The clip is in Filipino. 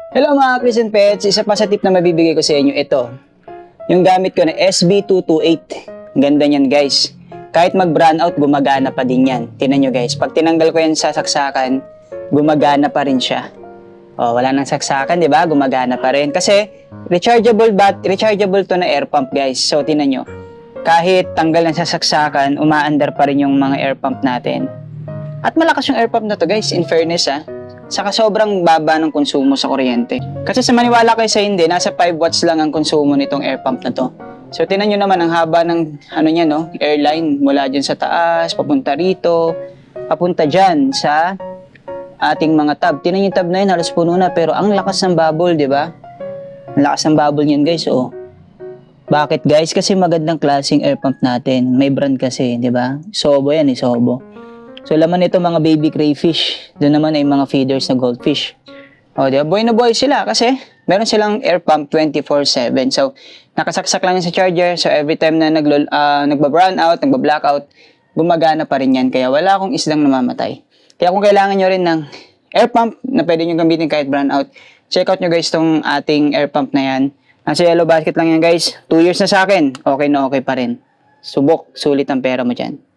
Hello mga Christian Pets, isa pa sa tip na mabibigay ko sa inyo, ito. Yung gamit ko na SB228. Ganda niyan guys. Kahit mag-brown out, gumagana pa din yan. Tingnan nyo guys, pag tinanggal ko yan sa saksakan, gumagana pa rin siya. O, wala nang saksakan, di ba? Gumagana pa rin. Kasi, rechargeable to na air pump guys. So, tingnan nyo. Kahit tanggal lang sa saksakan, umaandar pa rin yung mga air pump natin. At malakas yung air pump na to guys, in fairness Saka sobrang baba ng konsumo sa kuryente. Kasi sa maniwala kayo sa hindi, nasa 5 watts lang ang konsumo nitong air pump na to. So tinan nyo naman ang haba ng airline mula dyan sa taas, papunta rito, papunta dyan sa ating mga tab. Tinan yung tab na yun, halos puno na, pero ang lakas ng bubble, di ba? Ang lakas ng bubble niyan guys, oh. Bakit guys? Kasi magandang klaseng air pump natin. May brand kasi, di ba? Sobo yan, Sobo. So, laman nito mga baby crayfish. Doon naman ay mga feeders na goldfish. O, diba? Buhay na buhay sila kasi meron silang air pump 24/7. So, nakasaksak lang yan sa charger. So, every time na nagba-brown out, nagba-blackout, gumagana pa rin yan. Kaya wala akong islang namamatay. Kaya kung kailangan nyo rin ng air pump na pwede nyo gamitin kahit brown out, check out nyo guys tong ating air pump na yan. Nasa yellow basket lang yan guys. 2 years na sa akin. Okay na okay pa rin. Subok, sulit ang pera mo dyan.